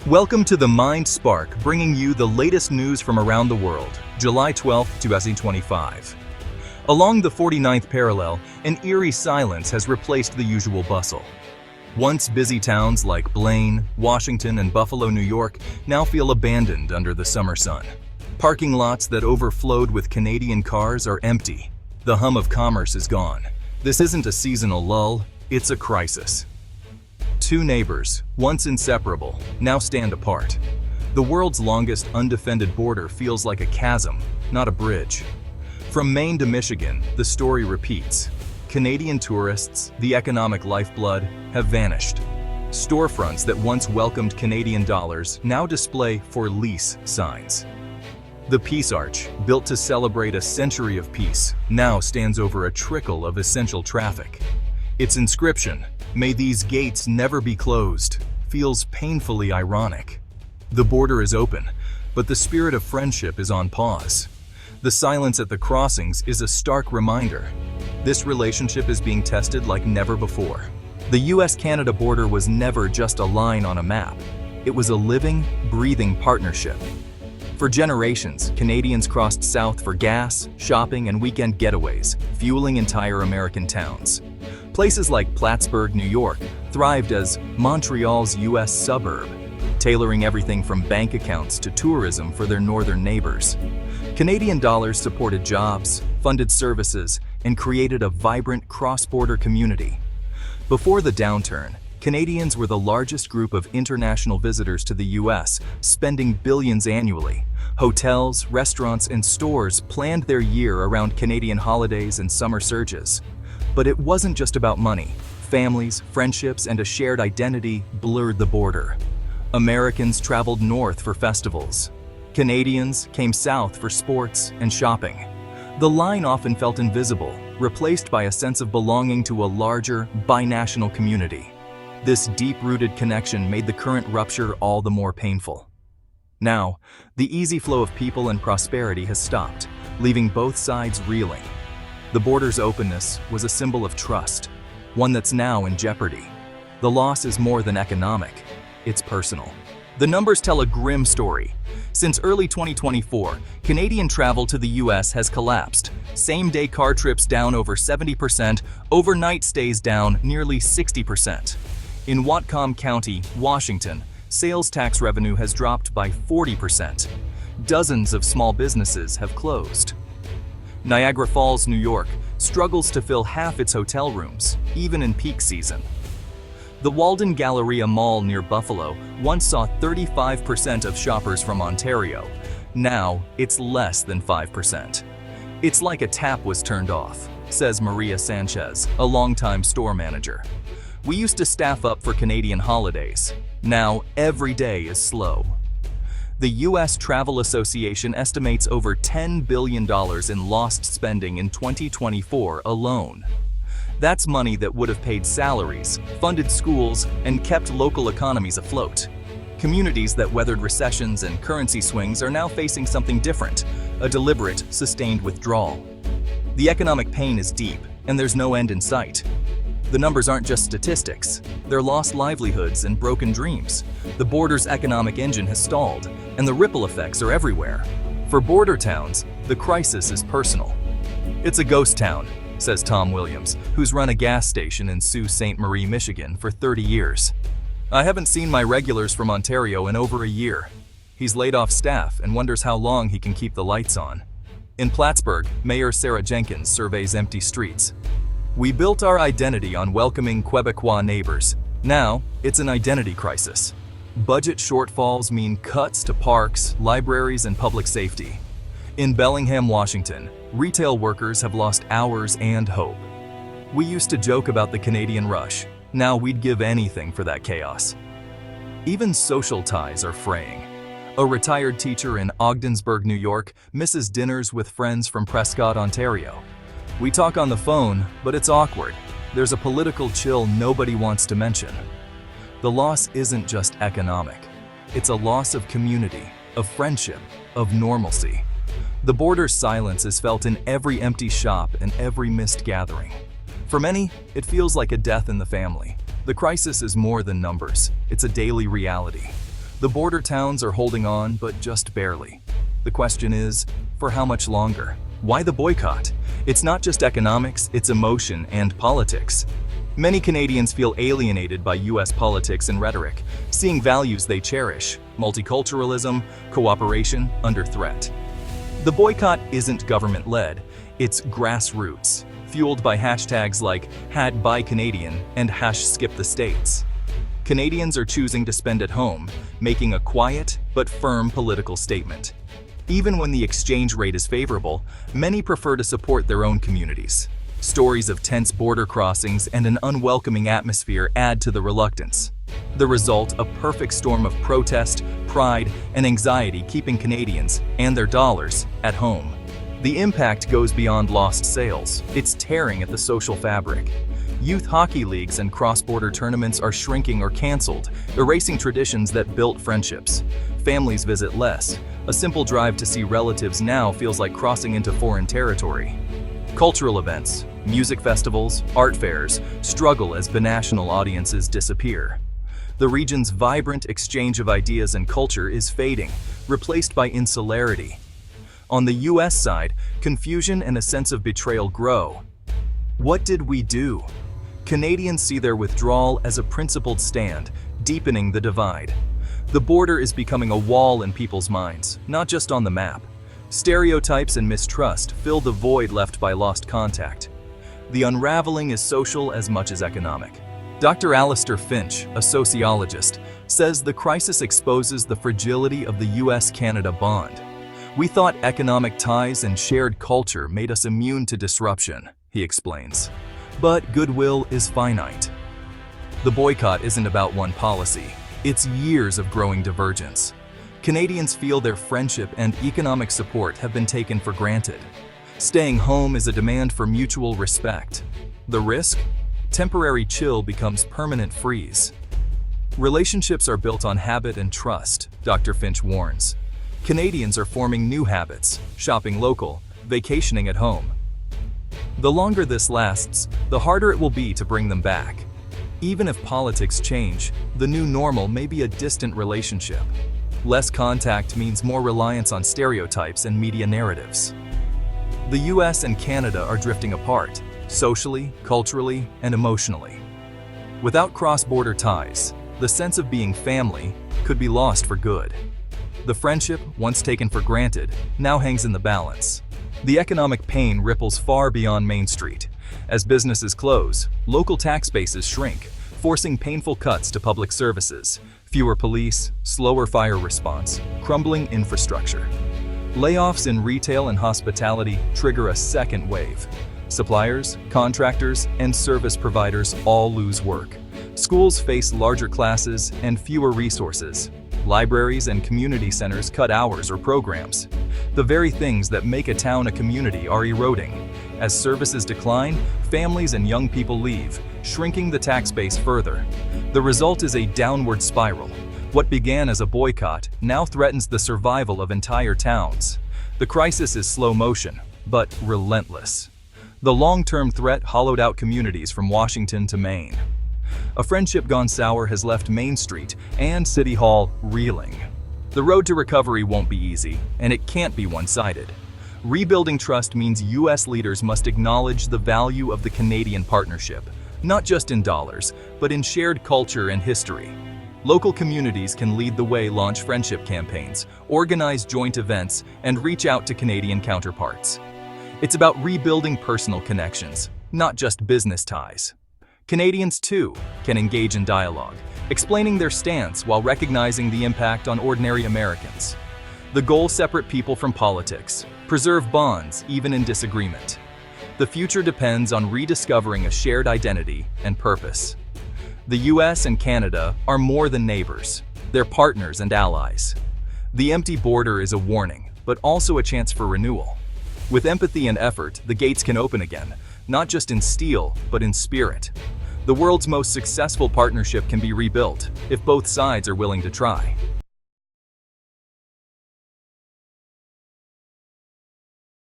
Welcome to the Mind Spark, bringing you the latest news from around the world, July 12, 2025. Along the 49th parallel, an eerie silence has replaced the usual bustle. Once busy towns like Blaine, Washington, and Buffalo, New York now feel abandoned under the summer sun. Parking lots that overflowed with Canadian cars are empty. The hum of commerce is gone. This isn't a seasonal lull, it's a crisis. Two neighbors, once inseparable, now stand apart. The world's longest undefended border feels like a chasm, not a bridge. From Maine to Michigan, the story repeats. Canadian tourists, the economic lifeblood, have vanished. Storefronts that once welcomed Canadian dollars now display "For Lease" signs. The Peace Arch, built to celebrate a century of peace, now stands over a trickle of essential traffic. Its inscription, "May these gates never be closed," feels painfully ironic. The border is open, but the spirit of friendship is on pause. The silence at the crossings is a stark reminder. This relationship is being tested like never before. The U.S.-Canada border was never just a line on a map. It was a living, breathing partnership. For generations, Canadians crossed south for gas, shopping, and weekend getaways, fueling entire American towns. Places like Plattsburgh, New York, thrived as Montreal's U.S. suburb, tailoring everything from bank accounts to tourism for their northern neighbors. Canadian dollars supported jobs, funded services, and created a vibrant cross-border community. Before the downturn, Canadians were the largest group of international visitors to the U.S., spending billions annually. Hotels, restaurants, and stores planned their year around Canadian holidays and summer surges. But it wasn't just about money. Families, friendships, and a shared identity blurred the border. Americans traveled north for festivals. Canadians came south for sports and shopping. The line often felt invisible, replaced by a sense of belonging to a larger, binational community. This deep-rooted connection made the current rupture all the more painful. Now, the easy flow of people and prosperity has stopped, leaving both sides reeling. The border's openness was a symbol of trust, one that's now in jeopardy. The loss is more than economic, it's personal. The numbers tell a grim story. Since early 2024, Canadian travel to the U.S. has collapsed. Same-day car trips down over 70%, overnight stays down nearly 60%. In Whatcom County, Washington, sales tax revenue has dropped by 40%. Dozens of small businesses have closed. Niagara Falls, New York, struggles to fill half its hotel rooms, even in peak season. The Walden Galleria Mall near Buffalo once saw 35% of shoppers from Ontario. Now, it's less than 5%. It's like a tap was turned off, says Maria Sanchez, a longtime store manager. We used to staff up for Canadian holidays. Now, every day is slow. The U.S. Travel Association estimates over $10 billion in lost spending in 2024 alone. That's money that would have paid salaries, funded schools, and kept local economies afloat. Communities that weathered recessions and currency swings are now facing something different, a deliberate, sustained withdrawal. The economic pain is deep, and there's no end in sight. The numbers aren't just statistics, they're lost livelihoods and broken dreams. The border's economic engine has stalled, and the ripple effects are everywhere. For border towns, the crisis is personal. "It's a ghost town," says Tom Williams, who's run a gas station in Sault Ste. Marie, Michigan for 30 years. "I haven't seen my regulars from Ontario in over a year." He's laid off staff and wonders how long he can keep the lights on. In Plattsburgh, Mayor Sarah Jenkins surveys empty streets. "We built our identity on welcoming Quebecois neighbors. Now, it's an identity crisis. Budget shortfalls mean cuts to parks, libraries, and public safety. In Bellingham, Washington, retail workers have lost hours and hope. We used to joke about the Canadian rush. Now we'd give anything for that chaos." Even social ties are fraying. A retired teacher in Ogdensburg, New York, misses dinners with friends from Prescott, Ontario. "We talk on the phone, but it's awkward. There's a political chill nobody wants to mention." The loss isn't just economic. It's a loss of community, of friendship, of normalcy. The border's silence is felt in every empty shop and every missed gathering. For many, it feels like a death in the family. The crisis is more than numbers. It's a daily reality. The border towns are holding on, but just barely. The question is, for how much longer? Why the boycott? It's not just economics, it's emotion and politics. Many Canadians feel alienated by U.S. politics and rhetoric, seeing values they cherish, multiculturalism, cooperation, under threat. The boycott isn't government-led, it's grassroots, fueled by hashtags like #BuyCanadian and #SkipTheStates. Canadians are choosing to spend at home, making a quiet but firm political statement. Even when the exchange rate is favorable, many prefer to support their own communities. Stories of tense border crossings and an unwelcoming atmosphere add to the reluctance. The result, a perfect storm of protest, pride, and anxiety keeping Canadians, and their dollars, at home. The impact goes beyond lost sales. It's tearing at the social fabric. Youth hockey leagues and cross-border tournaments are shrinking or canceled, erasing traditions that built friendships. Families visit less. A simple drive to see relatives now feels like crossing into foreign territory. Cultural events, music festivals, art fairs struggle as binational audiences disappear. The region's vibrant exchange of ideas and culture is fading, replaced by insularity. On the U.S. side, confusion and a sense of betrayal grow. What did we do? Canadians see their withdrawal as a principled stand, deepening the divide. The border is becoming a wall in people's minds, not just on the map. Stereotypes and mistrust fill the void left by lost contact. The unraveling is social as much as economic. Dr. Alistair Finch, a sociologist, says the crisis exposes the fragility of the U.S.-Canada bond. We thought economic ties and shared culture made us immune to disruption, he explains. But goodwill is finite. The boycott isn't about one policy. It's years of growing divergence. Canadians feel their friendship and economic support have been taken for granted. Staying home is a demand for mutual respect. The risk? Temporary chill becomes permanent freeze. Relationships are built on habit and trust, Dr. Finch warns. Canadians are forming new habits, shopping local, vacationing at home. The longer this lasts, the harder it will be to bring them back. Even if politics change, the new normal may be a distant relationship. Less contact means more reliance on stereotypes and media narratives. The US and Canada are drifting apart, socially, culturally, and emotionally. Without cross-border ties, the sense of being family could be lost for good. The friendship, once taken for granted, now hangs in the balance. The economic pain ripples far beyond Main Street. As businesses close, local tax bases shrink, forcing painful cuts to public services, fewer police, slower fire response, crumbling infrastructure. Layoffs in retail and hospitality trigger a second wave. Suppliers, contractors, and service providers all lose work. Schools face larger classes and fewer resources. Libraries and community centers cut hours or programs. The very things that make a town a community are eroding. As services decline, families and young people leave, shrinking the tax base further. The result is a downward spiral. What began as a boycott now threatens the survival of entire towns. The crisis is slow motion, but relentless. The long-term threat hollowed out communities from Washington to Maine. A friendship gone sour has left Main Street and City Hall reeling. The road to recovery won't be easy, and it can't be one-sided. Rebuilding trust means U.S. leaders must acknowledge the value of the Canadian partnership, not just in dollars, but in shared culture and history. Local communities can lead the way, launch friendship campaigns, organize joint events, and reach out to Canadian counterparts. It's about rebuilding personal connections, not just business ties. Canadians, too, can engage in dialogue, explaining their stance while recognizing the impact on ordinary Americans. The goal: separate people from politics, preserve bonds even in disagreement. The future depends on rediscovering a shared identity and purpose. The U.S. and Canada are more than neighbors. They're partners and allies. The empty border is a warning, but also a chance for renewal. With empathy and effort, the gates can open again, not just in steel, but in spirit. The world's most successful partnership can be rebuilt if both sides are willing to try.